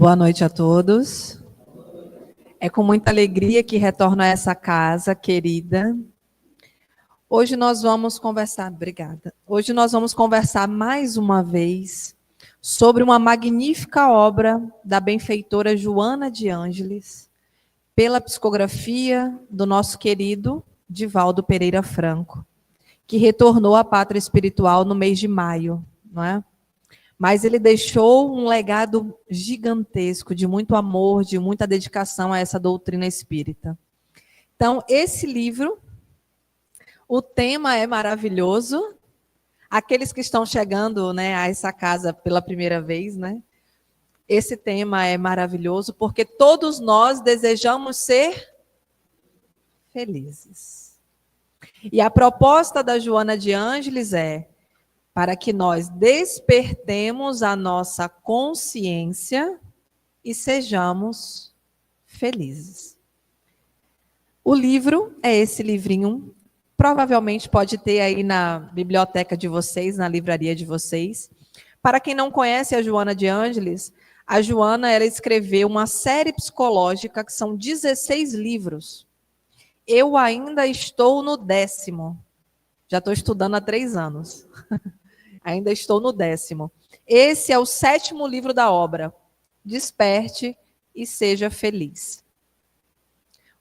Boa noite a todos. É com muita alegria que retorno a essa casa querida. Hoje nós vamos conversar, obrigada. Hoje nós vamos conversar mais uma vez sobre uma magnífica obra da benfeitora Joana de Ângeles, pela psicografia do nosso querido Divaldo Pereira Franco, que retornou à pátria espiritual no mês de maio, não é? Mas ele deixou um legado gigantesco de muito amor, de muita dedicação a essa doutrina espírita. Então, esse livro, o tema é maravilhoso. Aqueles que estão chegando, né, a essa casa pela primeira vez, né? Esse tema é maravilhoso porque todos nós desejamos ser felizes. E a proposta da Joana de Ângeles é para que nós despertemos a nossa consciência e sejamos felizes. O livro é esse livrinho, provavelmente pode ter aí na biblioteca de vocês, na livraria de vocês. Para quem não conhece a Joana de Ângeles, a Joana ela escreveu uma série psicológica que são 16 livros. Eu ainda estou no 10º. Já estou estudando há 3 anos. Ainda estou no 10º. Esse é o 7º livro da obra. Desperte e seja feliz.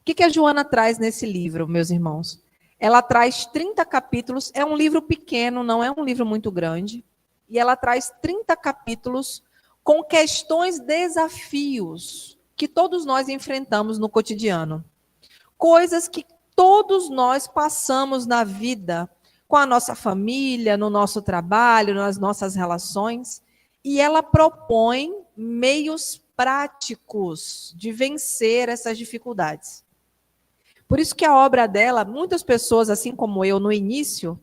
O que a Joana traz nesse livro, meus irmãos? Ela traz 30 capítulos. É um livro pequeno, não é um livro muito grande. E ela traz 30 capítulos com questões, desafios que todos nós enfrentamos no cotidiano. Coisas que todos nós passamos na vida, com a nossa família, no nosso trabalho, nas nossas relações, e ela propõe meios práticos de vencer essas dificuldades. Por isso que a obra dela, muitas pessoas, assim como eu no início,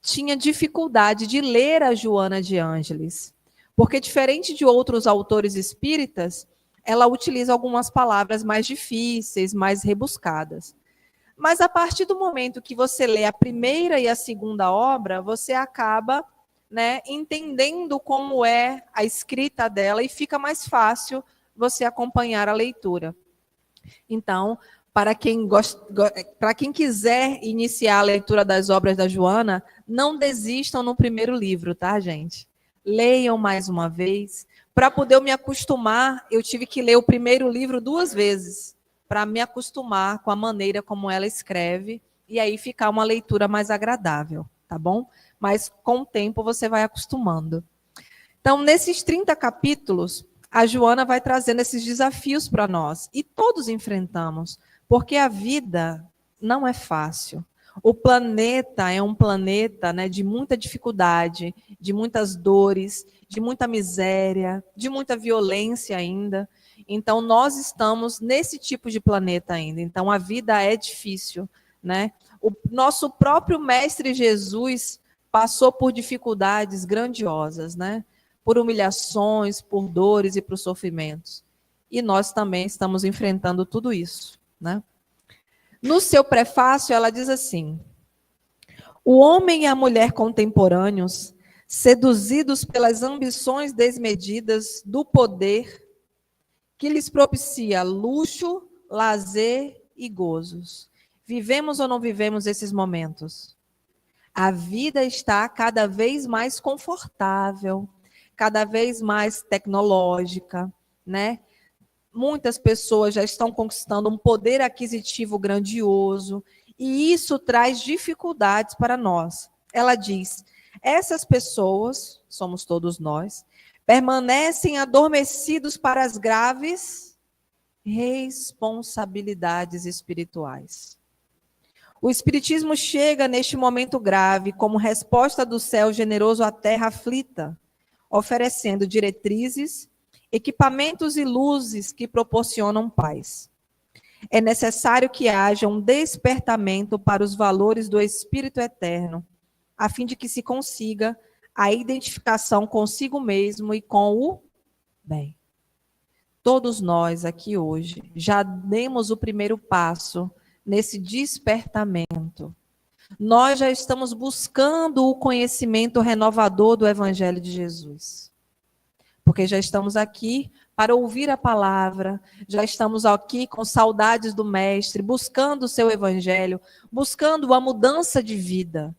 tinha dificuldade de ler a Joana de Ângeles, porque diferente de outros autores espíritas, ela utiliza algumas palavras mais difíceis, mais rebuscadas. Mas a partir do momento que você lê a primeira e a segunda obra, você acaba, né, entendendo como é a escrita dela e fica mais fácil você acompanhar a leitura. Então, para quem quiser iniciar a leitura das obras da Joana, não desistam no primeiro livro, tá, gente? Leiam mais uma vez. Para poder eu me acostumar, eu tive que ler o primeiro livro 2 vezes, para me acostumar com a maneira como ela escreve, e aí ficar uma leitura mais agradável, tá bom? Mas com o tempo você vai acostumando. Então, nesses 30 capítulos, a Joana vai trazendo esses desafios para nós, e todos enfrentamos, porque a vida não é fácil. O planeta é um planeta, né, de muita dificuldade, de muitas dores, de muita miséria, de muita violência ainda. Então, nós estamos nesse tipo de planeta ainda. Então, a vida é difícil, né? O nosso próprio Mestre Jesus passou por dificuldades grandiosas, né? Por humilhações, por dores e por sofrimentos. E nós também estamos enfrentando tudo isso, né? No seu prefácio, ela diz assim: o homem e a mulher contemporâneos, seduzidos pelas ambições desmedidas do poder, que lhes propicia luxo, lazer e gozos. Vivemos ou não vivemos esses momentos? A vida está cada vez mais confortável, cada vez mais tecnológica, né? Muitas pessoas já estão conquistando um poder aquisitivo grandioso, e isso traz dificuldades para nós. Ela diz: essas pessoas, somos todos nós, permanecem adormecidos para as graves responsabilidades espirituais. O Espiritismo chega neste momento grave como resposta do céu generoso à terra aflita, oferecendo diretrizes, equipamentos e luzes que proporcionam paz. É necessário que haja um despertamento para os valores do Espírito Eterno, a fim de que se consiga a identificação consigo mesmo e com o bem. Todos nós aqui hoje já demos o primeiro passo nesse despertamento. Nós já estamos buscando o conhecimento renovador do Evangelho de Jesus. Porque já estamos aqui para ouvir a palavra, já estamos aqui com saudades do Mestre, buscando o seu evangelho, buscando a mudança de vida.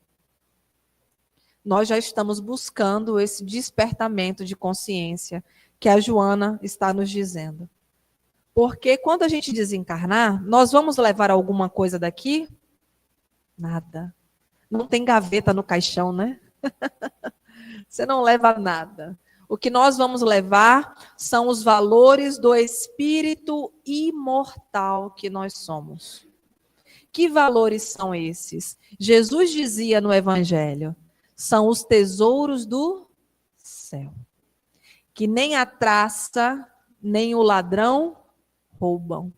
Nós já estamos buscando esse despertamento de consciência que a Joana está nos dizendo. Porque quando a gente desencarnar, nós vamos levar alguma coisa daqui? Nada. Não tem gaveta no caixão, né? Você não leva nada. O que nós vamos levar são os valores do espírito imortal que nós somos. Que valores são esses? Jesus dizia no Evangelho: são os tesouros do céu, que nem a traça, nem o ladrão roubam.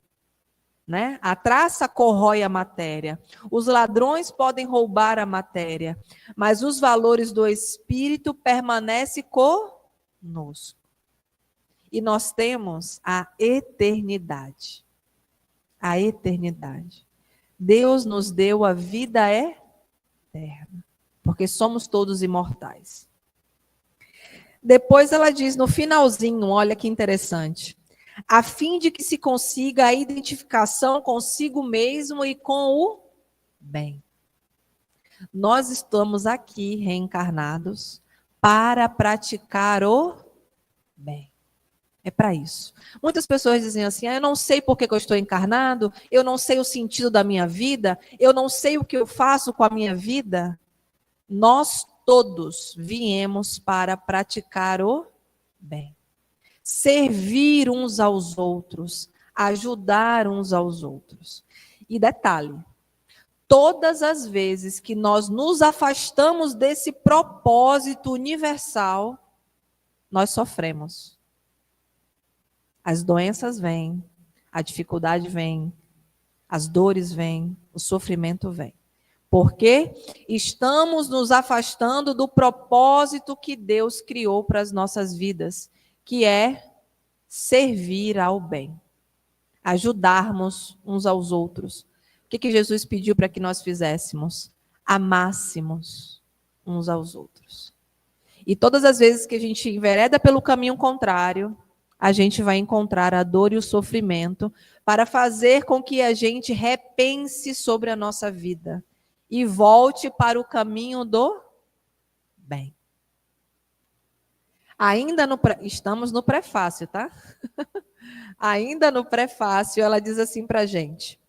Né? A traça corrói a matéria. Os ladrões podem roubar a matéria, mas os valores do espírito permanecem conosco. E nós temos a eternidade. A eternidade. Deus nos deu a vida eterna, porque somos todos imortais. Depois ela diz no finalzinho, olha que interessante: a fim de que se consiga a identificação consigo mesmo e com o bem. Nós estamos aqui reencarnados para praticar o bem. É para isso. Muitas pessoas dizem assim: eu não sei por que eu estou encarnado, eu não sei o sentido da minha vida, eu não sei o que eu faço com a minha vida. Nós todos viemos para praticar o bem. Servir uns aos outros, ajudar uns aos outros. E detalhe, todas as vezes que nós nos afastamos desse propósito universal, nós sofremos. As doenças vêm, a dificuldade vem, as dores vêm, o sofrimento vem. Porque estamos nos afastando do propósito que Deus criou para as nossas vidas, que é servir ao bem, ajudarmos uns aos outros. O que Jesus pediu para que nós fizéssemos? Amássemos uns aos outros. E todas as vezes que a gente envereda pelo caminho contrário, a gente vai encontrar a dor e o sofrimento para fazer com que a gente repense sobre a nossa vida e volte para o caminho do bem. Ainda estamos no prefácio, tá? Ainda no prefácio, ela diz assim para a gente: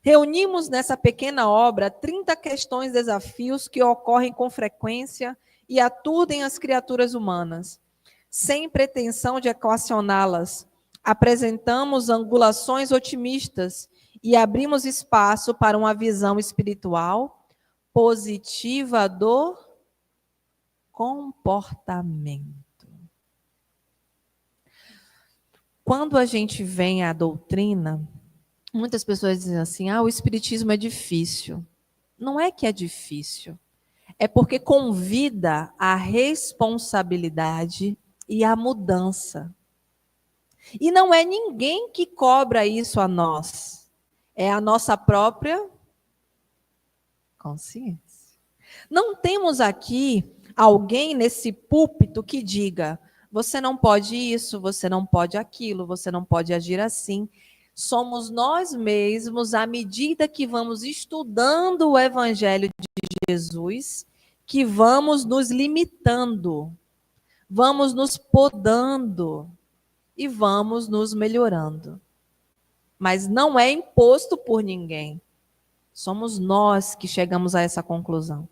reunimos nessa pequena obra 30 questões, desafios que ocorrem com frequência e aturdem as criaturas humanas. Sem pretensão de equacioná-las, apresentamos angulações otimistas e abrimos espaço para uma visão espiritual positiva do comportamento. Quando a gente vem à doutrina, muitas pessoas dizem assim: o espiritismo é difícil. Não é que é difícil, é porque convida a responsabilidade e a mudança. E não é ninguém que cobra isso a nós, é a nossa própria consciência. Não temos aqui alguém nesse púlpito que diga: você não pode isso, você não pode aquilo, você não pode agir assim. Somos nós mesmos, à medida que vamos estudando o Evangelho de Jesus, que vamos nos limitando, vamos nos podando e vamos nos melhorando. Mas não é imposto por ninguém. Somos nós que chegamos a essa conclusão.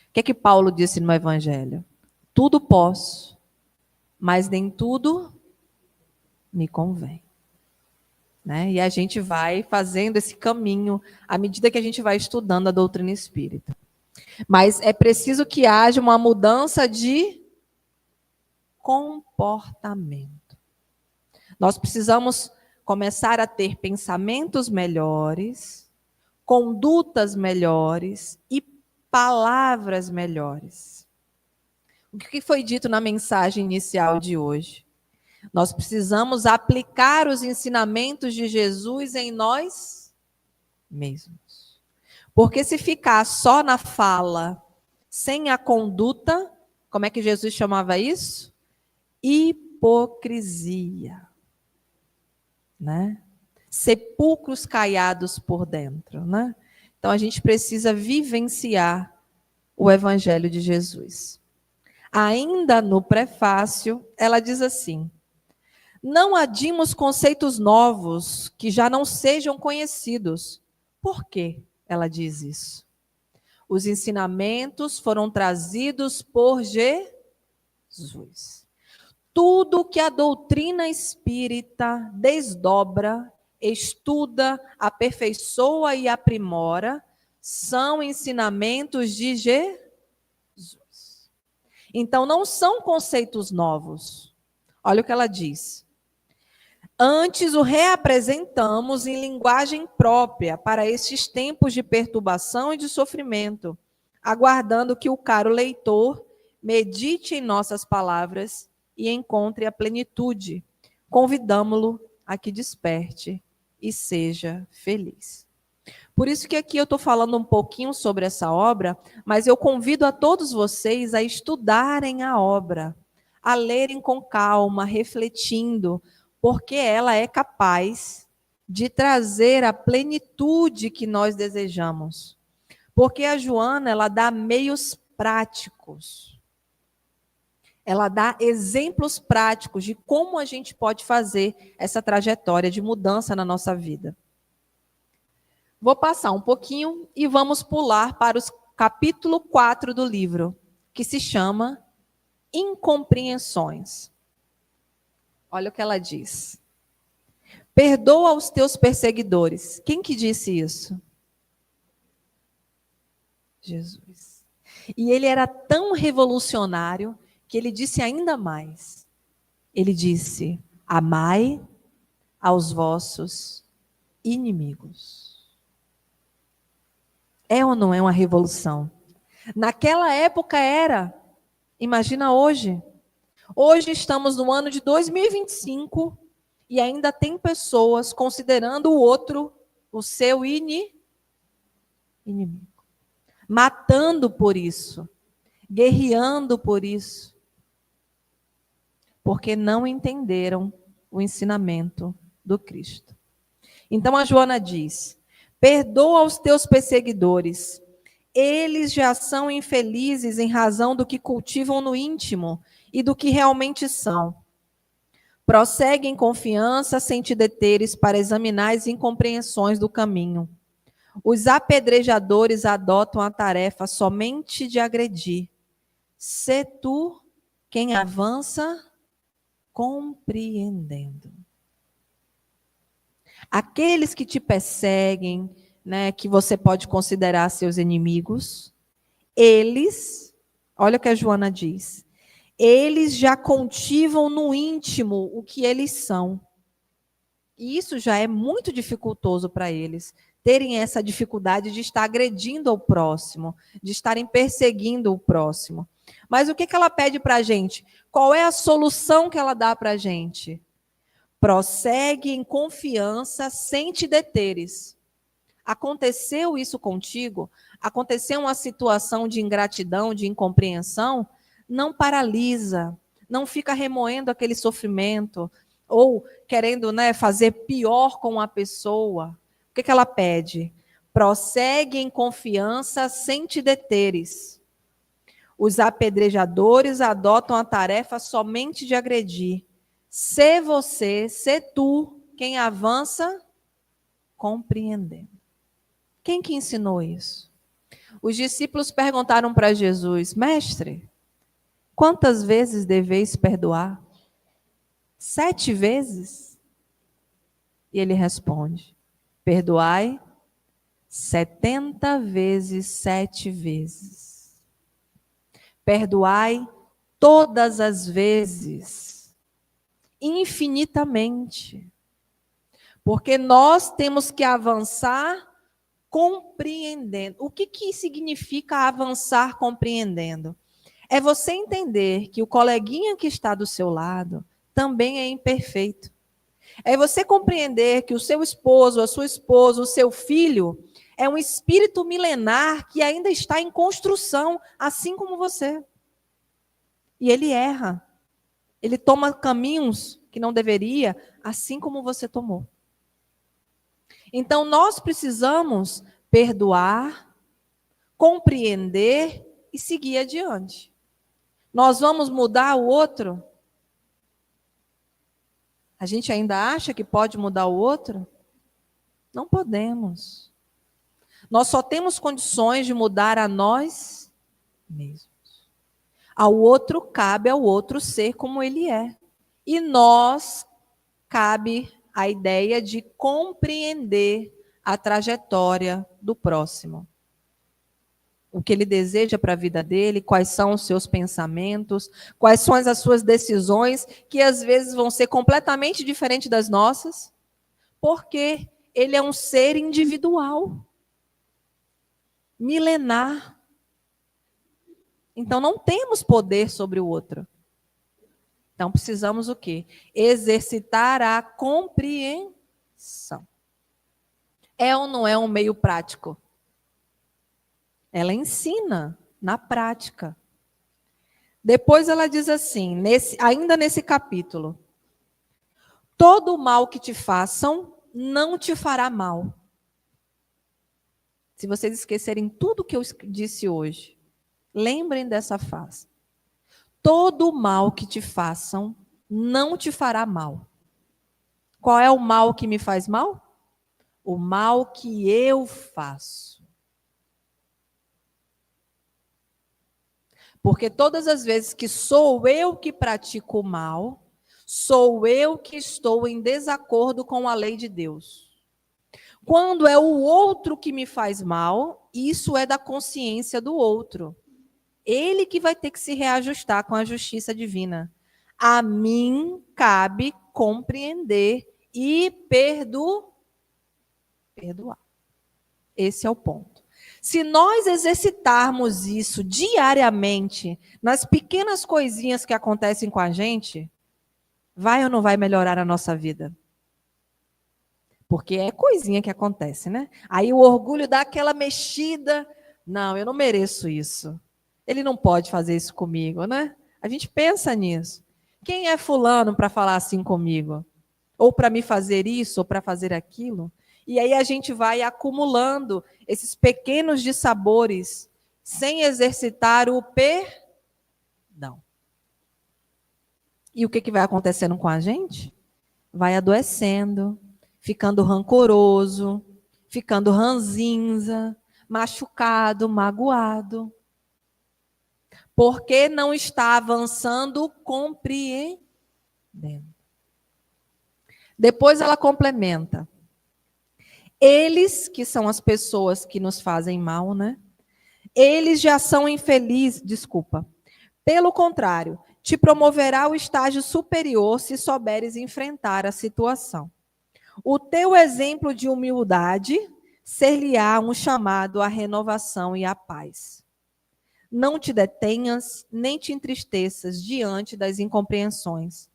O que é que Paulo disse no Evangelho? Tudo posso, mas nem tudo me convém. Né? E a gente vai fazendo esse caminho à medida que a gente vai estudando a doutrina espírita. Mas é preciso que haja uma mudança de comportamento. Nós precisamos começar a ter pensamentos melhores, condutas melhores e palavras melhores. O que foi dito na mensagem inicial de hoje? Nós precisamos aplicar os ensinamentos de Jesus em nós mesmos. Porque se ficar só na fala, sem a conduta, como é que Jesus chamava isso? hipocrisia, né? Sepulcros caiados por dentro, né? Então a gente precisa vivenciar o Evangelho de Jesus. Ainda no prefácio, ela diz assim: não adimos conceitos novos que já não sejam conhecidos. Por quê? Ela diz isso. Os ensinamentos foram trazidos por Jesus. Tudo que a doutrina espírita desdobra, estuda, aperfeiçoa e aprimora são ensinamentos de Jesus. Então, não são conceitos novos. Olha o que ela diz. Antes o reapresentamos em linguagem própria para estes tempos de perturbação e de sofrimento, aguardando que o caro leitor medite em nossas palavras e encontre a plenitude. Convidamo-lo a que desperte e seja feliz. Por isso que aqui eu estou falando um pouquinho sobre essa obra, mas eu convido a todos vocês a estudarem a obra, a lerem com calma, refletindo, porque ela é capaz de trazer a plenitude que nós desejamos. Porque a Joana, ela dá meios práticos. Ela dá exemplos práticos de como a gente pode fazer essa trajetória de mudança na nossa vida. Vou passar um pouquinho e vamos pular para o capítulo 4 do livro, que se chama Incompreensões. Olha o que ela diz. Perdoa os teus perseguidores. Quem que disse isso? Jesus. E ele era tão revolucionário que ele disse ainda mais. Ele disse: amai aos vossos inimigos. É ou não é uma revolução? Naquela época era. Imagina hoje. Hoje estamos no ano de 2025 e ainda tem pessoas considerando o outro o seu inimigo. Matando por isso. Guerreando por isso. Porque não entenderam o ensinamento do Cristo. Então a Joana diz: perdoa os teus perseguidores. Eles já são infelizes em razão do que cultivam no íntimo e do que realmente são. Prossegue em confiança sem te deteres para examinar as incompreensões do caminho. Os apedrejadores adotam a tarefa somente de agredir. Sê tu quem avança compreendendo. Aqueles que te perseguem, né, que você pode considerar seus inimigos, eles, olha o que a Joana diz, eles já cultivam no íntimo o que eles são. E isso já é muito dificultoso para eles, terem essa dificuldade de estar agredindo ao próximo, de estarem perseguindo o próximo. Mas o que ela pede para a gente? Qual é a solução que ela dá para a gente? Prossegue em confiança sem te deteres. Aconteceu isso contigo? Aconteceu uma situação de ingratidão, de incompreensão? Não paralisa, não fica remoendo aquele sofrimento, ou querendo, né, fazer pior com a pessoa. O que ela pede? Prossegue em confiança sem te deteres. Os apedrejadores adotam a tarefa somente de agredir. Sê você, sê tu, quem avança compreendendo. Quem que ensinou isso? Os discípulos perguntaram para Jesus: mestre, quantas vezes deveis perdoar? 7 vezes? E ele responde: perdoai 70 vezes 7 vezes. Perdoai todas as vezes, infinitamente. Porque nós temos que avançar compreendendo. O que significa avançar compreendendo? É você entender que o coleguinha que está do seu lado também é imperfeito. É você compreender que o seu esposo, a sua esposa, o seu filho é um espírito milenar que ainda está em construção, assim como você. E ele erra. Ele toma caminhos que não deveria, assim como você tomou. Então, nós precisamos perdoar, compreender e seguir adiante. Nós vamos mudar o outro? A gente ainda acha que pode mudar o outro? Não podemos. Nós só temos condições de mudar a nós mesmos. Ao outro cabe ao outro ser como ele é. E nós cabe a ideia de compreender a trajetória do próximo. O que ele deseja para a vida dele, quais são os seus pensamentos, quais são as suas decisões, que às vezes vão ser completamente diferentes das nossas, porque ele é um ser individual, milenar. Então não temos poder sobre o outro. Então precisamos o quê? Exercitar a compreensão. É ou não é um meio prático? Ela ensina na prática. Depois ela diz assim, ainda nesse capítulo: todo o mal que te façam não te fará mal. Se vocês esquecerem tudo que eu disse hoje, lembrem dessa frase. Todo o mal que te façam não te fará mal. Qual é o mal que me faz mal? O mal que eu faço. Porque todas as vezes que sou eu que pratico o mal, sou eu que estou em desacordo com a lei de Deus. Quando é o outro que me faz mal, isso é da consciência do outro. Ele que vai ter que se reajustar com a justiça divina. A mim cabe compreender e perdoar. Esse é o ponto. Se nós exercitarmos isso diariamente, nas pequenas coisinhas que acontecem com a gente, vai ou não vai melhorar a nossa vida? Porque é coisinha que acontece, né? Aí o orgulho dá aquela mexida. Não, eu não mereço isso. Ele não pode fazer isso comigo, né? A gente pensa nisso. Quem é fulano para falar assim comigo? Ou para me fazer isso, ou para fazer aquilo? E aí a gente vai acumulando esses pequenos dissabores sem exercitar o perdão. E o que vai acontecendo com a gente? Vai adoecendo, ficando rancoroso, ficando ranzinza, machucado, magoado. Porque não está avançando compreendendo. Depois ela complementa. Eles, que são as pessoas que nos fazem mal, né? Eles já são infelizes, desculpa. Pelo contrário, te promoverá ao estágio superior se souberes enfrentar a situação. O teu exemplo de humildade ser-lhe-á um chamado à renovação e à paz. Não te detenhas, nem te entristeças diante das incompreensões.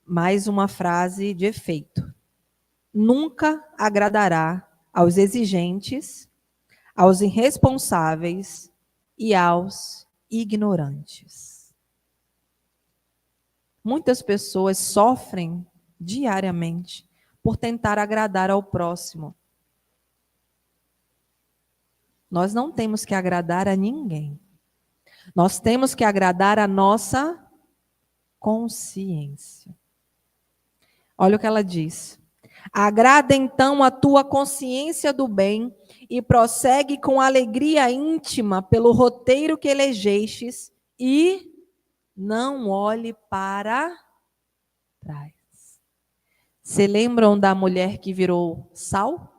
Mais uma frase de efeito. Nunca agradará aos exigentes, aos irresponsáveis e aos ignorantes. Muitas pessoas sofrem diariamente por tentar agradar ao próximo. Nós não temos que agradar a ninguém. Nós temos que agradar a nossa consciência. Olha o que ela diz. Agrada então a tua consciência do bem e prossegue com alegria íntima pelo roteiro que elegestes e não olhe para trás. Se lembram da mulher que virou sal?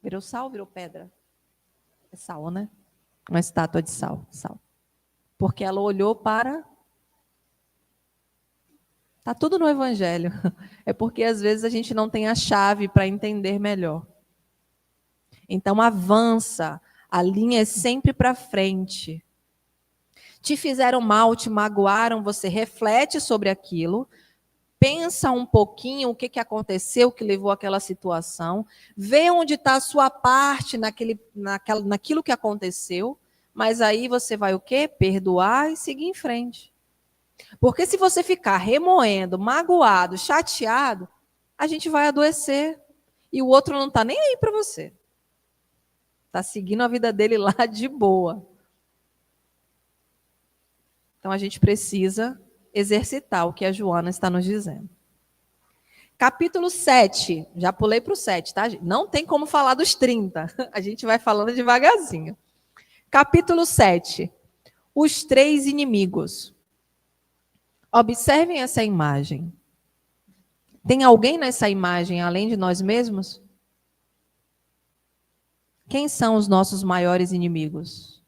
Virou sal, virou pedra? É sal, né? Uma estátua de sal. Porque ela olhou para... Está tudo no Evangelho. É porque às vezes a gente não tem a chave para entender melhor. Então avança, a linha é sempre para frente. Te fizeram mal, te magoaram, você reflete sobre aquilo, pensa um pouquinho o que aconteceu, que levou àquela situação, vê onde está a sua parte naquilo que aconteceu, Mas aí você vai o quê? Perdoar e seguir em frente. Porque se você ficar remoendo, magoado, chateado, a gente vai adoecer. E o outro não está nem aí para você. Está seguindo a vida dele lá de boa. Então a gente precisa exercitar o que a Joana está nos dizendo. Capítulo 7, já pulei para o 7, tá? Não tem como falar dos 30, a gente vai falando devagarzinho. Capítulo 7, os 3 inimigos. Observem essa imagem. Tem alguém nessa imagem além de nós mesmos? Quem são os nossos maiores inimigos?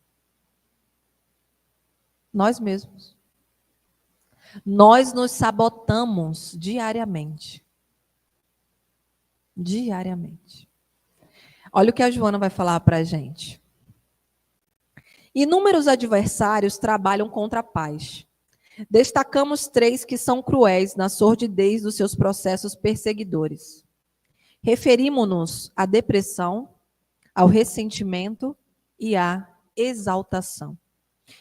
Nós mesmos. Nós nos sabotamos diariamente. Diariamente. Olha o que a Joana vai falar para a gente. Inúmeros adversários trabalham contra a paz. Destacamos 3 que são cruéis na sordidez dos seus processos perseguidores. Referimos-nos à depressão, ao ressentimento e à exaltação.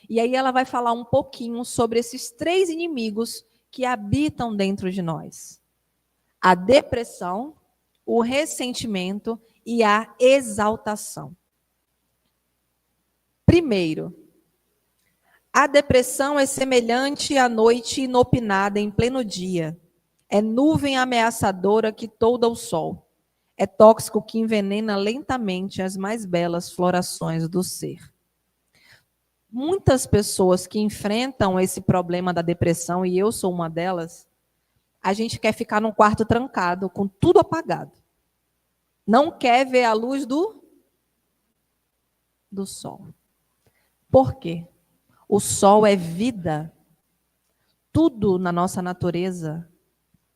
E aí ela vai falar um pouquinho sobre esses 3 inimigos que habitam dentro de nós. A depressão, o ressentimento e a exaltação. Primeiro, a depressão é semelhante à noite inopinada em pleno dia. É nuvem ameaçadora que tolda o sol. É tóxico que envenena lentamente as mais belas florações do ser. Muitas pessoas que enfrentam esse problema da depressão, e eu sou uma delas, a gente quer ficar num quarto trancado, com tudo apagado. Não quer ver a luz do sol. Por quê? O sol é vida. Tudo na nossa natureza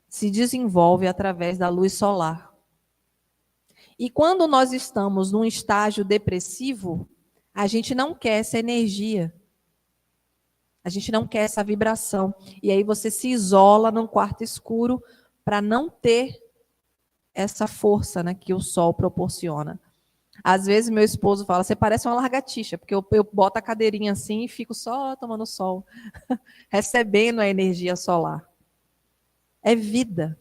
se desenvolve através da luz solar. E quando nós estamos num estágio depressivo, a gente não quer essa energia. A gente não quer essa vibração. E aí você se isola num quarto escuro para não ter essa força, né, que o sol proporciona. Às vezes meu esposo fala, você parece uma lagartixa, porque eu boto a cadeirinha assim e fico só tomando sol, recebendo a energia solar. É vida.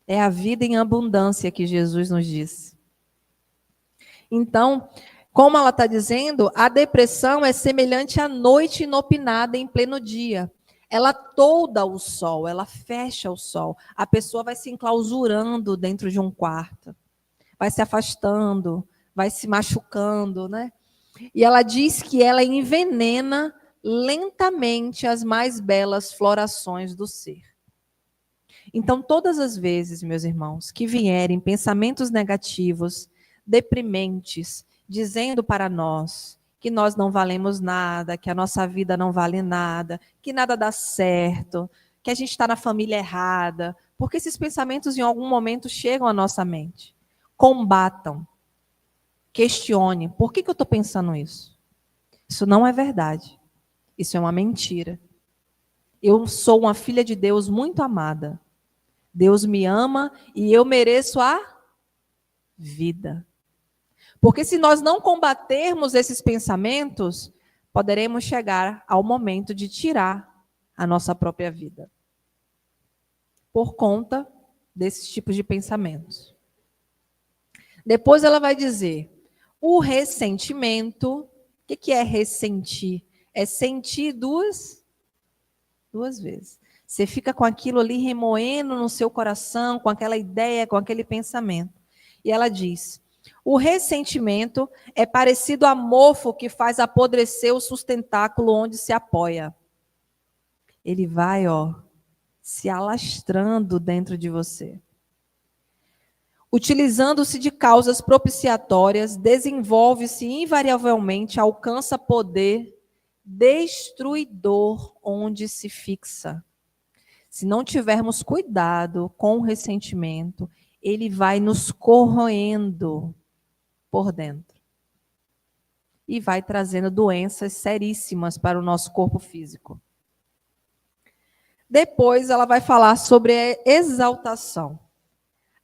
É a vida em abundância que Jesus nos disse. Então, como ela está dizendo, a depressão é semelhante à noite inopinada em pleno dia. Ela tolda o sol, ela fecha o sol. A pessoa vai se enclausurando dentro de um quarto, vai se afastando, vai se machucando, né? E ela diz que ela envenena lentamente as mais belas florações do ser. Então, todas as vezes, meus irmãos, que vierem pensamentos negativos, deprimentes, dizendo para nós que nós não valemos nada, que a nossa vida não vale nada, que nada dá certo, que a gente está na família errada, porque esses pensamentos em algum momento chegam à nossa mente. Combatam, questione, por que eu estou pensando isso? Isso não é verdade, isso é uma mentira. Eu sou uma filha de Deus muito amada. Deus me ama e eu mereço a vida. Porque se nós não combatermos esses pensamentos, poderemos chegar ao momento de tirar a nossa própria vida. Por conta desses tipos de pensamentos. Depois ela vai dizer, o ressentimento, o que é ressentir? É sentir duas vezes. Você fica com aquilo ali remoendo no seu coração, com aquela ideia, com aquele pensamento. E ela diz, o ressentimento é parecido a mofo que faz apodrecer o sustentáculo onde se apoia. Ele vai, se alastrando dentro de você. Utilizando-se de causas propiciatórias, desenvolve-se invariavelmente, alcança poder destruidor onde se fixa. Se não tivermos cuidado com o ressentimento, ele vai nos corroendo por dentro. E vai trazendo doenças seríssimas para o nosso corpo físico. Depois ela vai falar sobre a exaltação.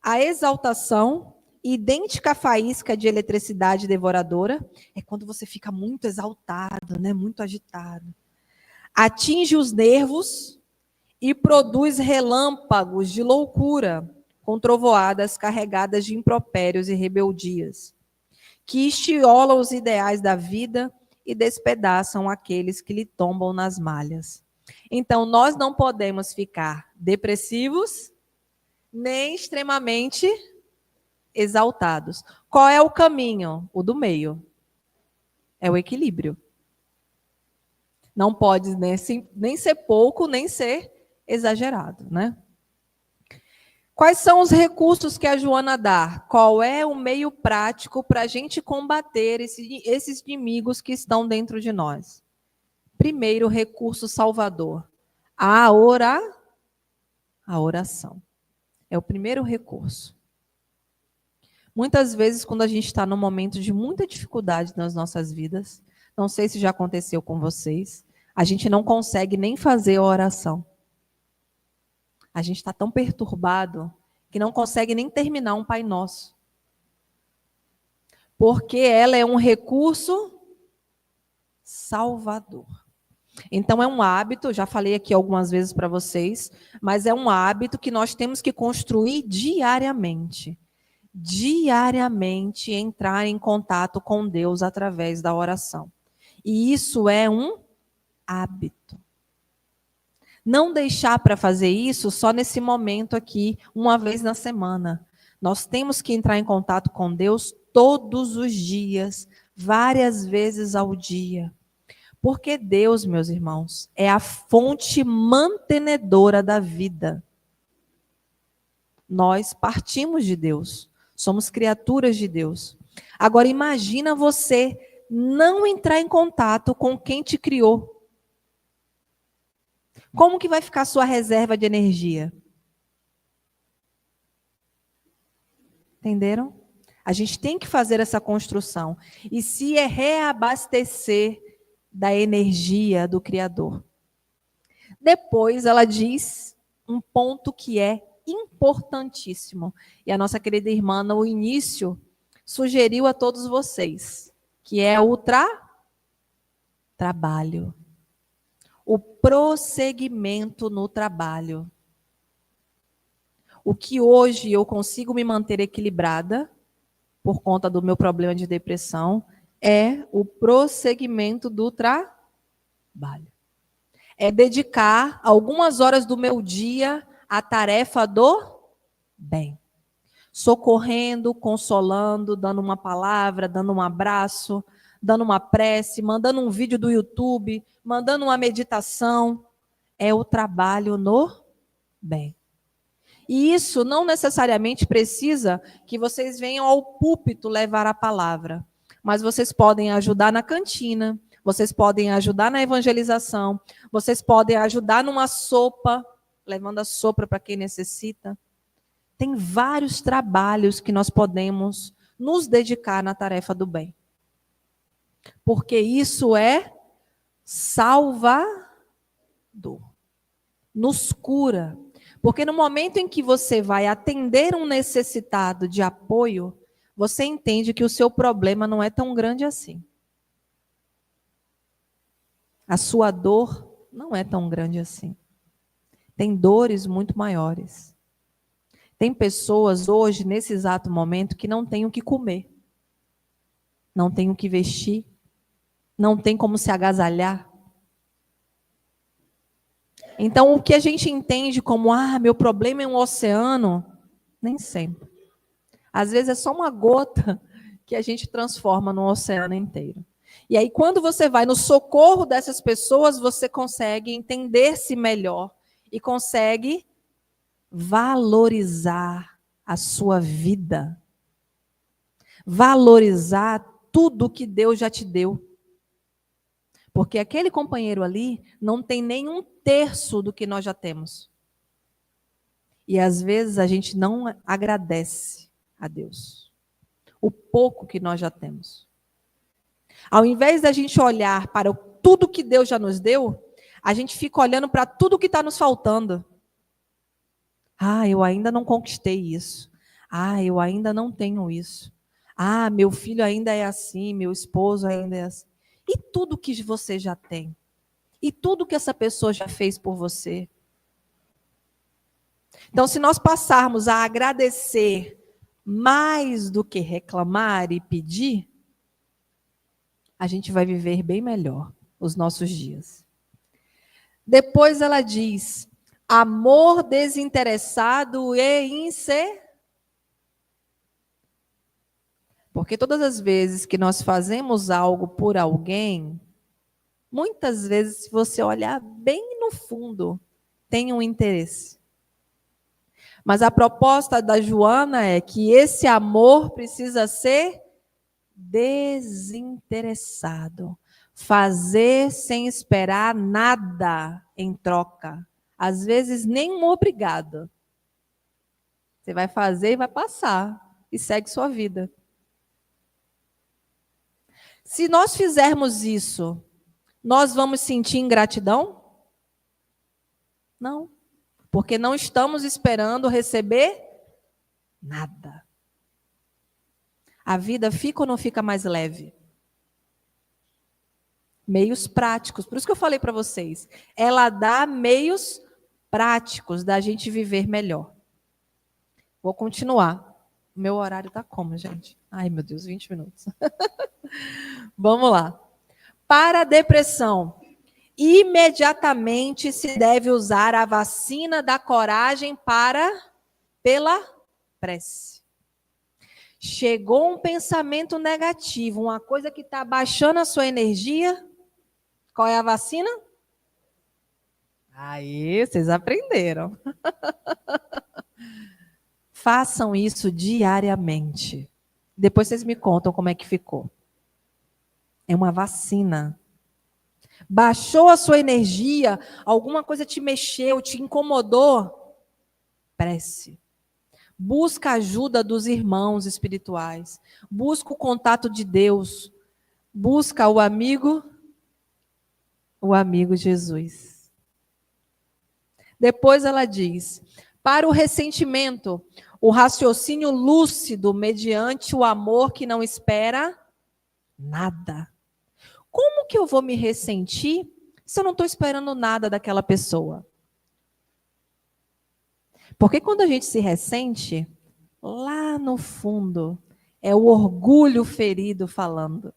A exaltação idêntica à faísca de eletricidade devoradora, é quando você fica muito exaltado, né? Muito agitado. Atinge os nervos e produz relâmpagos de loucura, com trovoadas carregadas de impropérios e rebeldias, que estiolam os ideais da vida e despedaçam aqueles que lhe tombam nas malhas. Então, nós não podemos ficar depressivos, nem extremamente exaltados. Qual é o caminho? O do meio. É o equilíbrio. Não pode nem ser pouco, nem ser exagerado, né? Quais são os recursos que a Joana dá? Qual é o meio prático para a gente combater esses inimigos que estão dentro de nós? Primeiro recurso salvador, a oração. É o primeiro recurso. Muitas vezes, quando a gente está num momento de muita dificuldade nas nossas vidas, não sei se já aconteceu com vocês, a gente não consegue nem fazer a oração. A gente está tão perturbado que não consegue nem terminar um Pai Nosso. Porque ela é um recurso salvador. Então é um hábito, já falei aqui algumas vezes para vocês, mas é um hábito que nós temos que construir diariamente. Diariamente entrar em contato com Deus através da oração. E isso é um hábito. Não deixar para fazer isso só nesse momento aqui, uma vez na semana. Nós temos que entrar em contato com Deus todos os dias, várias vezes ao dia. Porque Deus, meus irmãos, é a fonte mantenedora da vida. Nós partimos de Deus, somos criaturas de Deus. Agora imagina você não entrar em contato com quem te criou. Como que vai ficar a sua reserva de energia? Entenderam? A gente tem que fazer essa construção e se reabastecer da energia do Criador. Depois ela diz um ponto que é importantíssimo. E a nossa querida irmã, no início, sugeriu a todos vocês, que é o trabalho. O prosseguimento no trabalho. O que hoje eu consigo me manter equilibrada, por conta do meu problema de depressão, é o prosseguimento do trabalho. É dedicar algumas horas do meu dia à tarefa do bem. Socorrendo, consolando, dando uma palavra, dando um abraço, dando uma prece, mandando um vídeo do YouTube, mandando uma meditação. É o trabalho no bem. E isso não necessariamente precisa que vocês venham ao púlpito levar a palavra. Mas vocês podem ajudar na cantina, vocês podem ajudar na evangelização, vocês podem ajudar numa sopa, levando a sopa para quem necessita. Tem vários trabalhos que nós podemos nos dedicar na tarefa do bem. Porque isso é salvador. Nos cura. Porque no momento em que você vai atender um necessitado de apoio, você entende que o seu problema não é tão grande assim. A sua dor não é tão grande assim. Tem dores muito maiores. Tem pessoas hoje, nesse exato momento, que não têm o que comer. Não têm o que vestir. Não tem como se agasalhar. Então, o que a gente entende como, meu problema é um oceano, nem sempre. Às vezes é só uma gota que a gente transforma num oceano inteiro. E aí, quando você vai no socorro dessas pessoas, você consegue entender-se melhor e consegue valorizar a sua vida. Valorizar tudo que Deus já te deu. Porque aquele companheiro ali não tem nem 1/3 do que nós já temos. E às vezes a gente não agradece a Deus o pouco que nós já temos. Ao invés da gente olhar para tudo que Deus já nos deu, a gente fica olhando para tudo que está nos faltando. Eu ainda não conquistei isso. Ah, eu ainda não tenho isso. Ah, meu filho ainda é assim, meu esposo ainda é assim. E tudo que você já tem? E tudo que essa pessoa já fez por você? Então, se nós passarmos a agradecer mais do que reclamar e pedir, a gente vai viver bem melhor os nossos dias. Depois ela diz: amor desinteressado e incer. Porque todas as vezes que nós fazemos algo por alguém, muitas vezes, se você olhar bem no fundo, tem um interesse. Mas a proposta da Joana é que esse amor precisa ser desinteressado. Fazer sem esperar nada em troca. Às vezes, nem um obrigado. Você vai fazer e vai passar. E segue sua vida. Se nós fizermos isso, nós vamos sentir ingratidão? Não. Porque não estamos esperando receber nada. A vida fica ou não fica mais leve? Meios práticos. Por isso que eu falei para vocês. Ela dá meios práticos da gente viver melhor. Vou continuar. Meu horário está como, gente? Ai, meu Deus, 20 minutos. Vamos lá. Para a depressão, imediatamente se deve usar a vacina da coragem pela prece. Chegou um pensamento negativo, uma coisa que está baixando a sua energia. Qual é a vacina? Aí, vocês aprenderam. Façam isso diariamente. Depois vocês me contam como é que ficou. É uma vacina. Baixou a sua energia, alguma coisa te mexeu, te incomodou? Prece. Busca a ajuda dos irmãos espirituais. Busca o contato de Deus. Busca o amigo Jesus. Depois ela diz: para o ressentimento, o raciocínio lúcido mediante o amor que não espera nada. Como que eu vou me ressentir se eu não estou esperando nada daquela pessoa? Porque quando a gente se ressente, lá no fundo, é o orgulho ferido falando.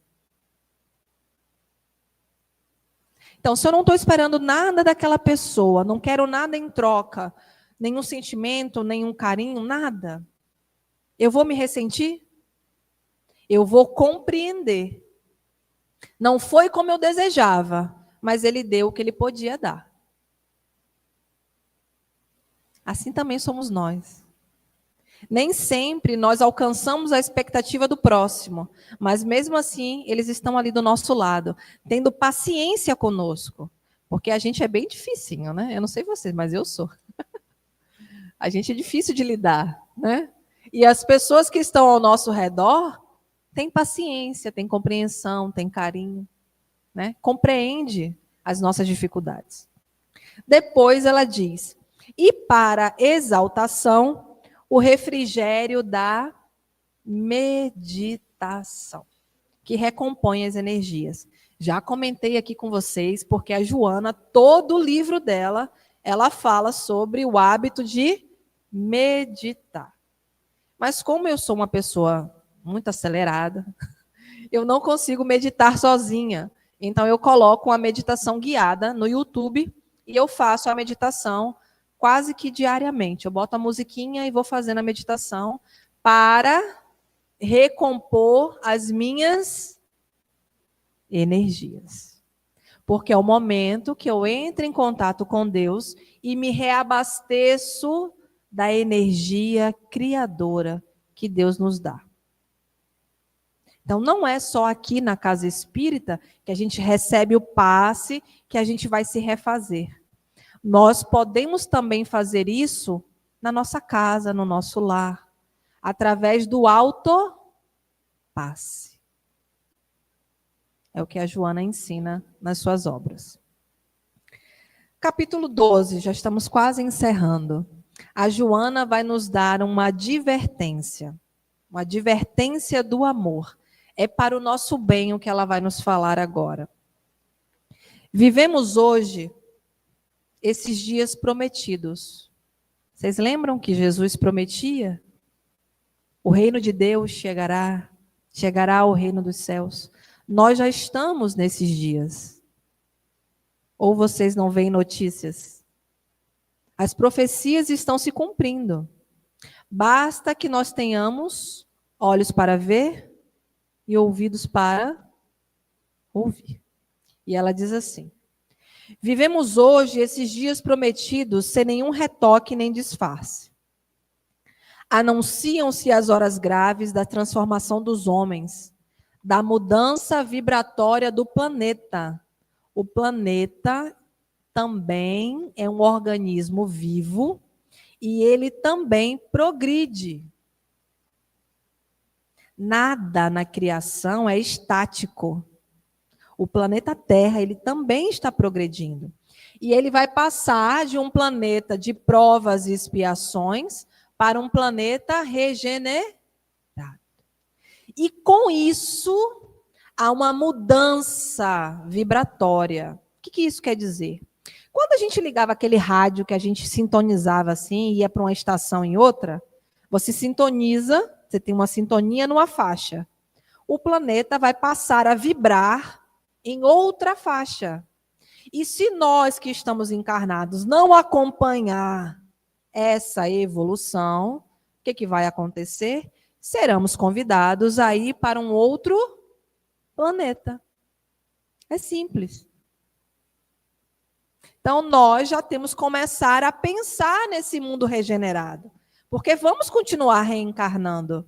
Então, se eu não estou esperando nada daquela pessoa, não quero nada em troca, nenhum sentimento, nenhum carinho, nada, eu vou me ressentir? Eu vou compreender. Não foi como eu desejava, mas ele deu o que ele podia dar. Assim também somos nós. Nem sempre nós alcançamos a expectativa do próximo, mas mesmo assim eles estão ali do nosso lado, tendo paciência conosco, porque a gente é bem dificinho, né? Eu não sei vocês, mas eu sou. A gente é difícil de lidar, né? E as pessoas que estão ao nosso redor têm paciência, têm compreensão, têm carinho, né? Compreende as nossas dificuldades. Depois ela diz: e para exaltação, o refrigério da meditação, que recompõe as energias. Já comentei aqui com vocês, porque a Joana, todo o livro dela, ela fala sobre o hábito de meditar. Mas como eu sou uma pessoa muito acelerada, eu não consigo meditar sozinha. Então eu coloco uma meditação guiada no YouTube e eu faço a meditação quase que diariamente. Eu boto a musiquinha e vou fazendo a meditação para recompor as minhas energias. Porque é o momento que eu entro em contato com Deus e me reabasteço da energia criadora que Deus nos dá. Então, não é só aqui na casa espírita que a gente recebe o passe, que a gente vai se refazer. Nós podemos também fazer isso na nossa casa, no nosso lar, através do autopasse. É o que a Joana ensina nas suas obras. Capítulo 12, já estamos quase encerrando. A Joana vai nos dar uma advertência do amor. É para o nosso bem o que ela vai nos falar agora. Vivemos hoje esses dias prometidos. Vocês lembram que Jesus prometia? O reino de Deus chegará ao reino dos céus. Nós já estamos nesses dias. Ou vocês não veem notícias? As profecias estão se cumprindo. Basta que nós tenhamos olhos para ver e ouvidos para ouvir. E ela diz assim: vivemos hoje esses dias prometidos sem nenhum retoque nem disfarce. Anunciam-se as horas graves da transformação dos homens, da mudança vibratória do planeta. O planeta também é um organismo vivo e ele também progride. Nada na criação é estático. O planeta Terra, ele também está progredindo. E ele vai passar de um planeta de provas e expiações para um planeta regenerado. E com isso, há uma mudança vibratória. O que isso quer dizer? Quando a gente ligava aquele rádio que a gente sintonizava assim, ia para uma estação em outra, você sintoniza, você tem uma sintonia numa faixa. O planeta vai passar a vibrar em outra faixa. E se nós que estamos encarnados não acompanhar essa evolução, o que vai acontecer? Seremos convidados a ir para um outro planeta. É simples. Então, nós já temos que começar a pensar nesse mundo regenerado. Porque vamos continuar reencarnando.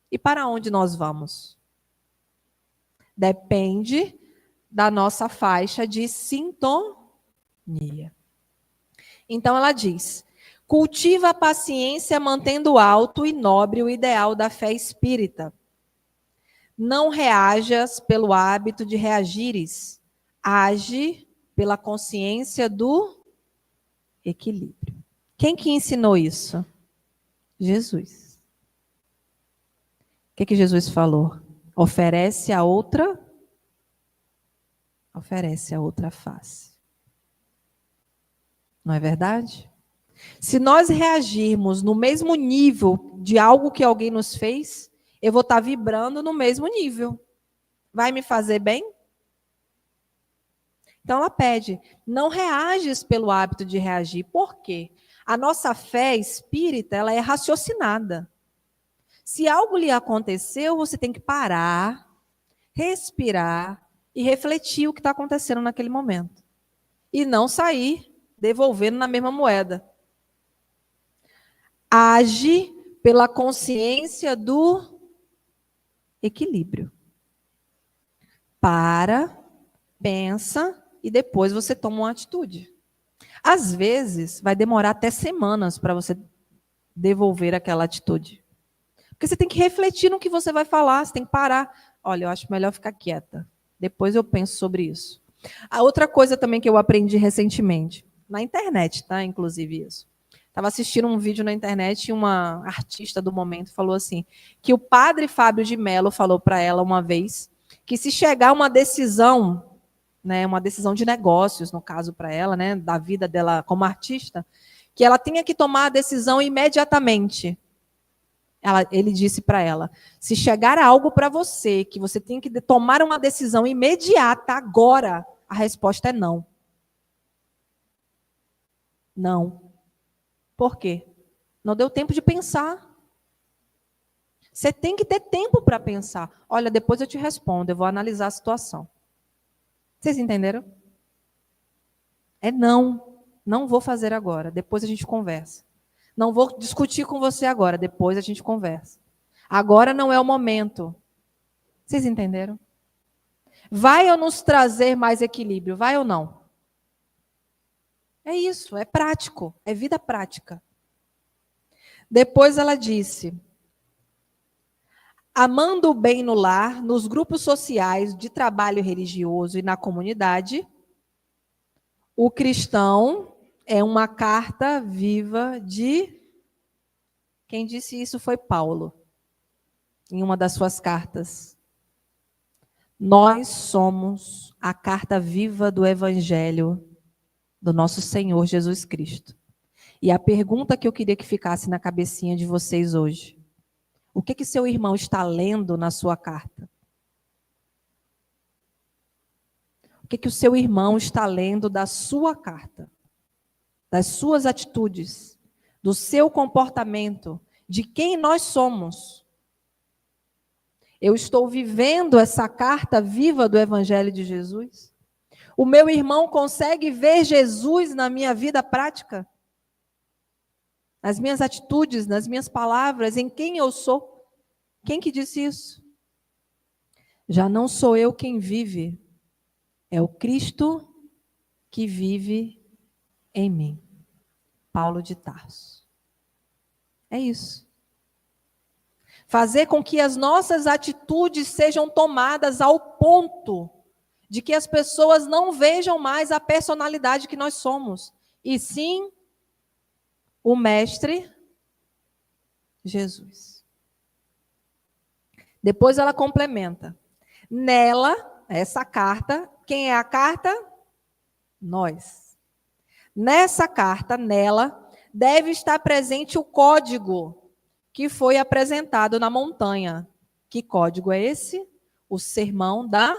E para onde nós vamos? Depende da nossa faixa de sintonia. Então, ela diz: cultiva a paciência mantendo alto e nobre o ideal da fé espírita. Não reajas pelo hábito de reagires. Age pela consciência do equilíbrio. Quem que ensinou isso? Jesus. O que Jesus falou? Oferece a outra face. Não é verdade? Se nós reagirmos no mesmo nível de algo que alguém nos fez, eu vou estar vibrando no mesmo nível. Vai me fazer bem? Então ela pede, não reages pelo hábito de reagir. Por quê? A nossa fé espírita, ela é raciocinada. Se algo lhe aconteceu, você tem que parar, respirar e refletir o que está acontecendo naquele momento. E não sair devolvendo na mesma moeda. Age pela consciência do equilíbrio. Para, pensa e depois você toma uma atitude. Às vezes, vai demorar até semanas para você devolver aquela atitude. Porque você tem que refletir no que você vai falar, você tem que parar. Olha, eu acho melhor ficar quieta. Depois eu penso sobre isso. A outra coisa também que eu aprendi recentemente, na internet, tá? Inclusive isso. Estava assistindo um vídeo na internet e uma artista do momento falou assim, que o padre Fábio de Mello falou para ela uma vez que se chegar uma decisão, né, uma decisão de negócios, no caso para ela, né, da vida dela como artista, que ela tinha que tomar a decisão imediatamente. Ele disse para ela, se chegar algo para você, que você tem que tomar uma decisão imediata agora, a resposta é não. Não. Por quê? Não deu tempo de pensar. Você tem que ter tempo para pensar. Olha, depois eu te respondo, eu vou analisar a situação. Vocês entenderam? É não. Não vou fazer agora, depois a gente conversa. Não vou discutir com você agora, depois a gente conversa. Agora não é o momento. Vocês entenderam? Vai ou nos trazer mais equilíbrio? Vai ou não? É isso, é prático, é vida prática. Depois ela disse, amando o bem no lar, nos grupos sociais de trabalho religioso e na comunidade, o cristão é uma carta viva de Quem disse isso foi Paulo, em uma das suas cartas. Nós somos a carta viva do Evangelho do nosso Senhor Jesus Cristo. E a pergunta que eu queria que ficasse na cabecinha de vocês hoje: o que seu irmão está lendo na sua carta? O que o seu irmão está lendo da sua carta? Das suas atitudes, do seu comportamento, de quem nós somos? Eu estou vivendo essa carta viva do Evangelho de Jesus? O meu irmão consegue ver Jesus na minha vida prática? Nas minhas atitudes, nas minhas palavras, em quem eu sou? Quem que disse isso? Já não sou eu quem vive, é o Cristo que vive em mim. Paulo de Tarso. É isso. Fazer com que as nossas atitudes sejam tomadas ao ponto de que as pessoas não vejam mais a personalidade que nós somos, e sim o Mestre Jesus. Depois ela complementa. Nela, essa carta, quem é a carta? Nós. Nessa carta, nela, deve estar presente o código que foi apresentado na montanha. Que código é esse? O sermão da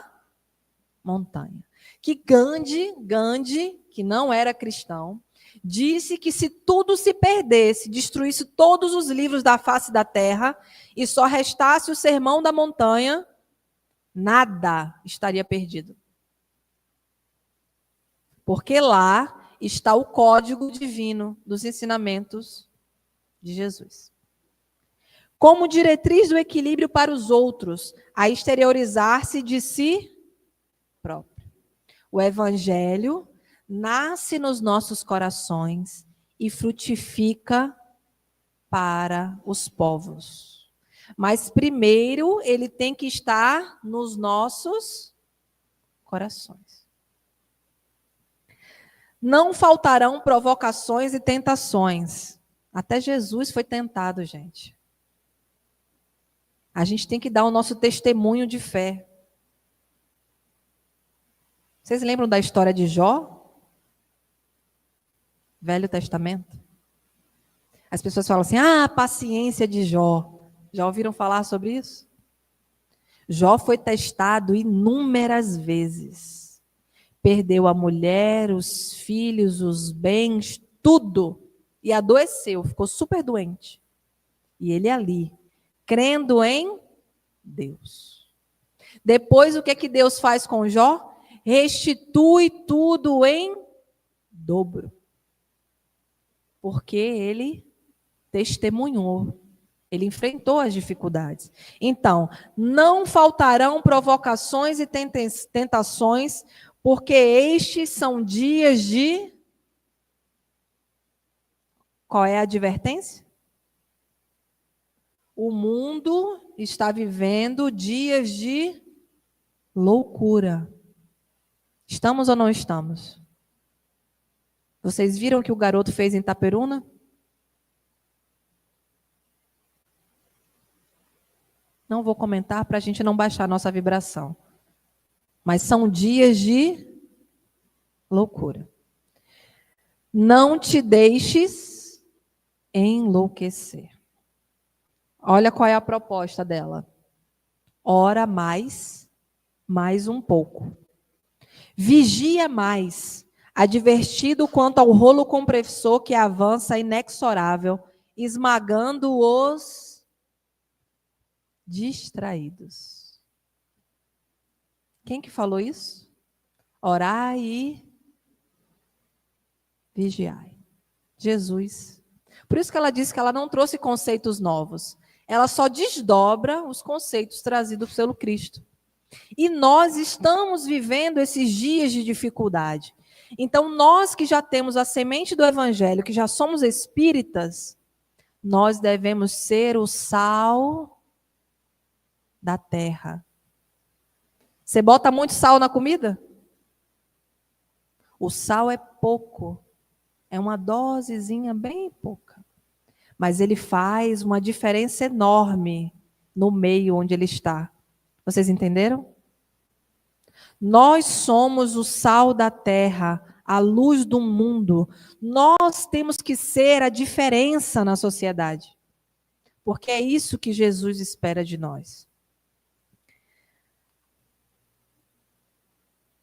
montanha. Que Gandhi, que não era cristão, disse que se tudo se perdesse, destruísse todos os livros da face da terra e só restasse o sermão da montanha, nada estaria perdido. Porque lá está o código divino dos ensinamentos de Jesus. Como diretriz do equilíbrio para os outros, a exteriorizar-se de si próprio. O Evangelho nasce nos nossos corações e frutifica para os povos. Mas primeiro ele tem que estar nos nossos corações. Não faltarão provocações e tentações. Até Jesus foi tentado, gente. A gente tem que dar o nosso testemunho de fé. Vocês lembram da história de Jó? Velho Testamento? As pessoas falam assim, a paciência de Jó. Já ouviram falar sobre isso? Jó foi testado inúmeras vezes. Perdeu a mulher, os filhos, os bens, tudo. E adoeceu, ficou super doente. E ele ali, crendo em Deus. Depois, o que Deus faz com Jó? Restitui tudo em dobro. Porque ele testemunhou. Ele enfrentou as dificuldades. Então, não faltarão provocações e tentações, porque estes são dias de... Qual é a advertência? O mundo está vivendo dias de loucura. Estamos ou não estamos? Vocês viram o que o garoto fez em Itaperuna? Não vou comentar para a gente não baixar a nossa vibração. Mas são dias de loucura. Não te deixes enlouquecer. Olha qual é a proposta dela. Ora mais um pouco. Vigia mais, advertido quanto ao rolo compressor que avança inexorável, esmagando os distraídos. Quem que falou isso? Orai e vigiai. Jesus. Por isso que ela disse que ela não trouxe conceitos novos. Ela só desdobra os conceitos trazidos pelo Cristo. E nós estamos vivendo esses dias de dificuldade. Então, nós que já temos a semente do Evangelho, que já somos espíritas, nós devemos ser o sal da terra. Você bota muito sal na comida? O sal é pouco. É uma dosezinha bem pouca. mas ele faz uma diferença enorme no meio onde ele está. Vocês entenderam? Nós somos o sal da terra, a luz do mundo. Nós temos que ser a diferença na sociedade, porque é isso que Jesus espera de nós.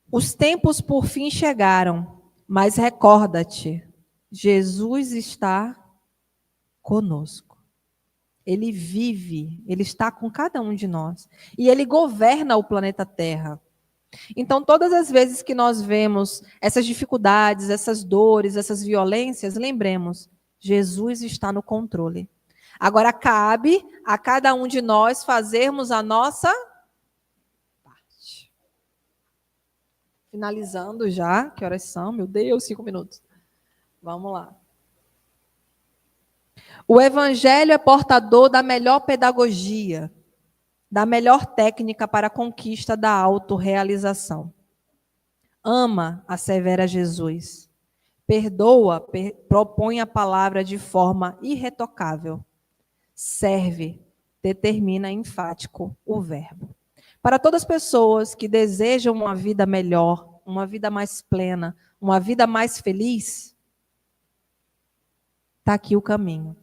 Os tempos por fim chegaram, mas recorda-te, Jesus está conosco. Ele vive, ele está com cada um de nós. E ele governa o planeta Terra. Então, todas as vezes que nós vemos essas dificuldades, essas dores, essas violências, lembremos, Jesus está no controle. Agora, cabe a cada um de nós fazermos a nossa parte. Finalizando já, que horas são? Meu Deus, 5 minutos. Vamos lá. O Evangelho é portador da melhor pedagogia, da melhor técnica para a conquista da autorrealização. Ama, assevera Jesus. Perdoa, propõe a palavra de forma irretocável. Serve, determina enfático o verbo. Para todas as pessoas que desejam uma vida melhor, uma vida mais plena, uma vida mais feliz, está aqui o caminho.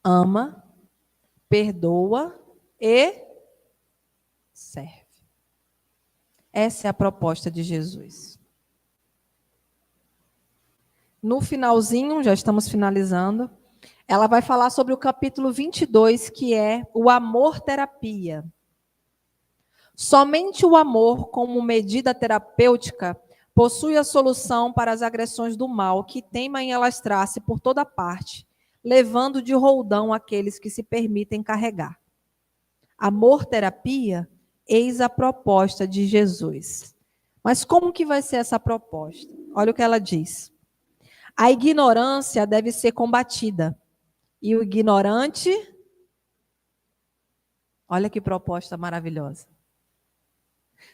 Ama, perdoa e serve. Essa é a proposta de Jesus. No finalzinho, já estamos finalizando, ela vai falar sobre o capítulo 22, que é o amor-terapia. Somente o amor, como medida terapêutica, possui a solução para as agressões do mal que teima em alastrar-se por toda parte, levando de roldão aqueles que se permitem carregar. Amor-terapia, eis a proposta de Jesus. Mas como que vai ser essa proposta? Olha o que ela diz. A ignorância deve ser combatida. E o ignorante, olha que proposta maravilhosa.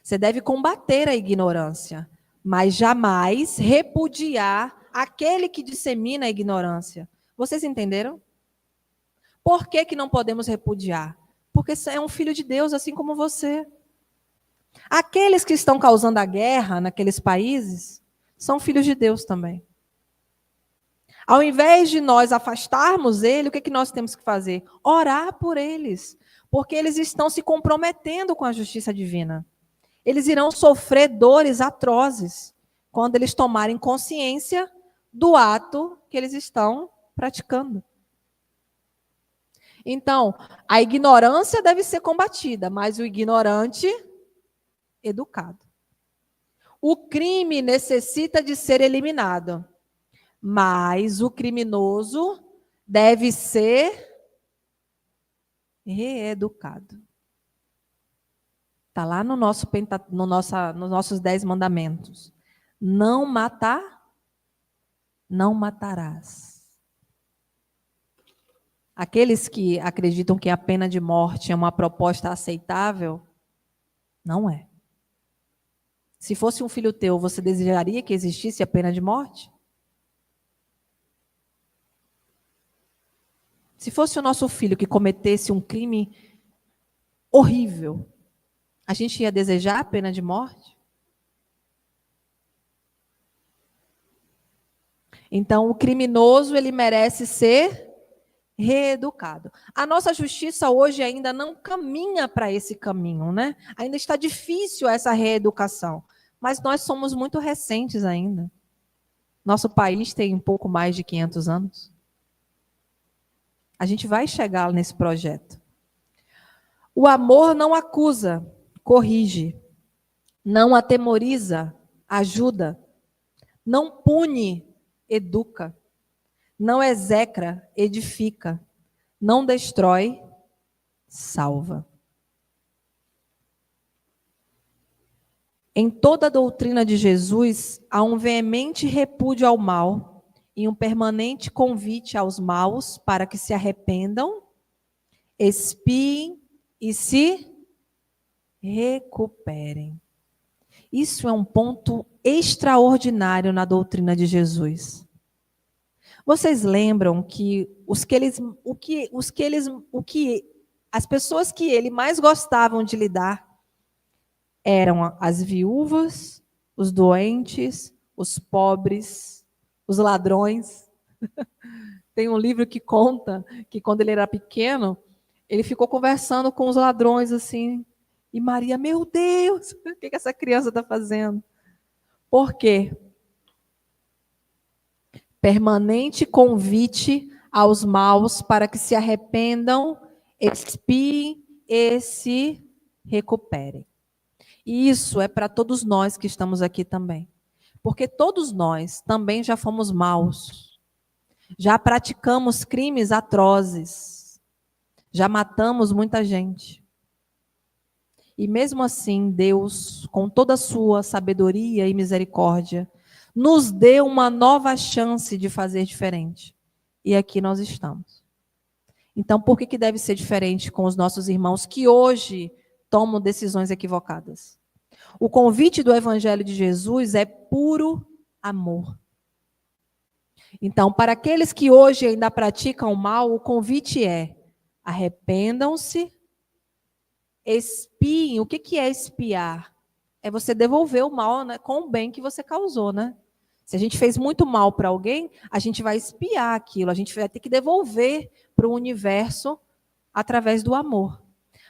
Você deve combater a ignorância, mas jamais repudiar aquele que dissemina a ignorância. Vocês entenderam? Por que que não podemos repudiar? Porque é um filho de Deus, assim como você. Aqueles que estão causando a guerra naqueles países são filhos de Deus também. Ao invés de nós afastarmos ele, o que que nós temos que fazer? Orar por eles, porque eles estão se comprometendo com a justiça divina. Eles irão sofrer dores atrozes quando eles tomarem consciência do ato que eles estão praticando. Então, a ignorância deve ser combatida, mas o ignorante, educado. O crime necessita de ser eliminado, mas o criminoso deve ser reeducado. Está lá no nosso nos nossos 10 mandamentos. Não matar, não matarás. Aqueles que acreditam que a pena de morte é uma proposta aceitável, não é. Se fosse um filho teu, você desejaria que existisse a pena de morte? Se fosse o nosso filho que cometesse um crime horrível, a gente ia desejar a pena de morte? Então, o criminoso, ele merece ser reeducado. A nossa justiça hoje ainda não caminha para esse caminho, né? Ainda está difícil essa reeducação, mas nós somos muito recentes ainda. Nosso país tem um pouco mais de 500 anos. A gente vai chegar nesse projeto. O amor não acusa, corrige. Não atemoriza, ajuda. Não pune, educa. Não execra, edifica. Não destrói, salva. Em toda a doutrina de Jesus, há um veemente repúdio ao mal e um permanente convite aos maus para que se arrependam, expiem e se recuperem. Isso é um ponto extraordinário na doutrina de Jesus. Vocês lembram que as pessoas que ele mais gostavam de lidar eram as viúvas, os doentes, os pobres, os ladrões. Tem um livro que conta que quando ele era pequeno, ele ficou conversando com os ladrões assim, e Maria, meu Deus, o que essa criança está fazendo? Por quê? Permanente convite aos maus para que se arrependam, expiem e se recuperem. E isso é para todos nós que estamos aqui também. Porque todos nós também já fomos maus. Já praticamos crimes atrozes. Já matamos muita gente. E mesmo assim, Deus, com toda a sua sabedoria e misericórdia, nos deu uma nova chance de fazer diferente. E aqui nós estamos. Então, por que deve ser diferente com os nossos irmãos que hoje tomam decisões equivocadas? O convite do Evangelho de Jesus é puro amor. Então, para aqueles que hoje ainda praticam o mal, o convite é: arrependam-se, expiem. O que é expiar? É você devolver o mal, né, com o bem que você causou, né? Se a gente fez muito mal para alguém, a gente vai expiar aquilo, a gente vai ter que devolver para o universo através do amor.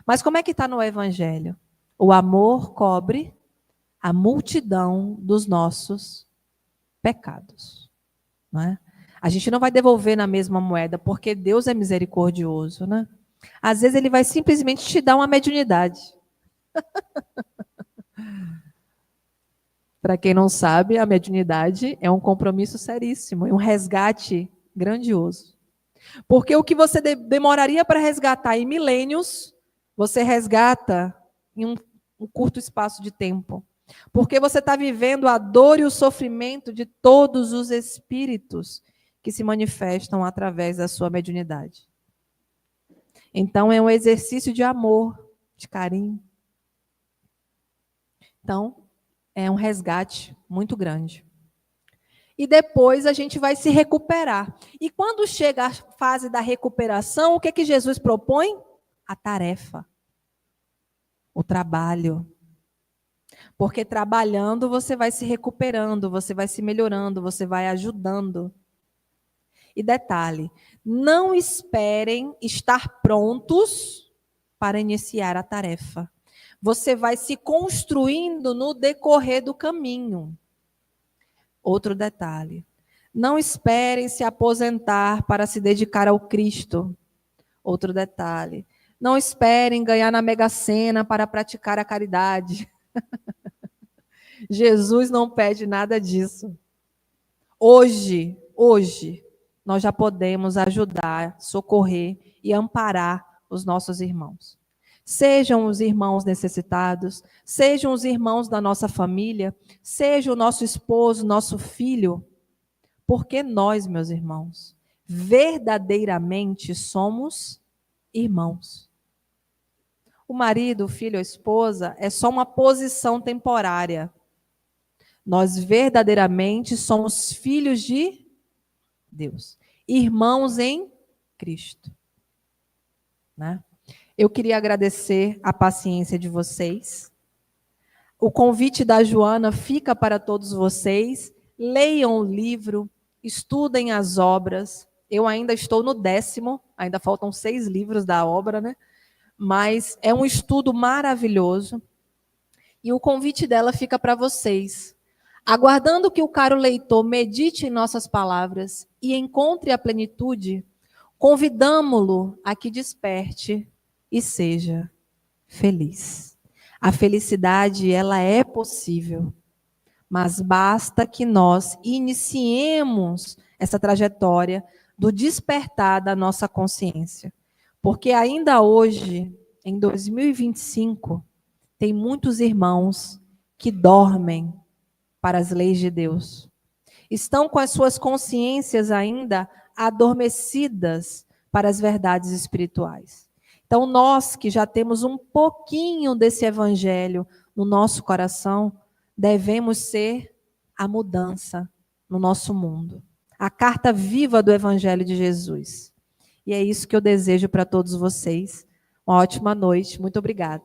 Mas como é que está no Evangelho? O amor cobre a multidão dos nossos pecados. Não é? A gente não vai devolver na mesma moeda, porque Deus é misericordioso. Né? Às vezes ele vai simplesmente te dar uma mediunidade. Para quem não sabe, a mediunidade é um compromisso seríssimo, é um resgate grandioso. Porque o que você demoraria para resgatar em milênios, você resgata em um curto espaço de tempo. Porque você está vivendo a dor e o sofrimento de todos os espíritos que se manifestam através da sua mediunidade. Então, é um exercício de amor, de carinho. Então, é um resgate muito grande. E depois a gente vai se recuperar. E quando chega a fase da recuperação, o que é que Jesus propõe? A tarefa, o trabalho. Porque trabalhando você vai se recuperando, você vai se melhorando, você vai ajudando. E detalhe, não esperem estar prontos para iniciar a tarefa. Você vai se construindo no decorrer do caminho. Outro detalhe, não esperem se aposentar para se dedicar ao Cristo. Outro detalhe, não esperem ganhar na Mega Sena para praticar a caridade. Jesus não pede nada disso. Hoje, nós já podemos ajudar, socorrer e amparar os nossos irmãos. Sejam os irmãos necessitados, sejam os irmãos da nossa família, seja o nosso esposo, nosso filho, porque nós, meus irmãos, verdadeiramente somos irmãos. O marido, o filho, a esposa é só uma posição temporária. Nós verdadeiramente somos filhos de Deus, irmãos em Cristo. Né? Eu queria agradecer a paciência de vocês. O convite da Joana fica para todos vocês. Leiam o livro, estudem as obras. Eu ainda estou no 10º, ainda faltam 6 livros da obra, né? Mas é um estudo maravilhoso. E o convite dela fica para vocês. Aguardando que o caro leitor medite em nossas palavras e encontre a plenitude, convidamo-lo a que desperte e seja feliz. A felicidade, ela é possível, mas basta que nós iniciemos essa trajetória do despertar da nossa consciência. Porque ainda hoje, em 2025, tem muitos irmãos que dormem para as leis de Deus. Estão com as suas consciências ainda adormecidas para as verdades espirituais. Então, nós que já temos um pouquinho desse evangelho no nosso coração, devemos ser a mudança no nosso mundo. a carta viva do Evangelho de Jesus. E é isso que eu desejo para todos vocês. Uma ótima noite. Muito obrigada.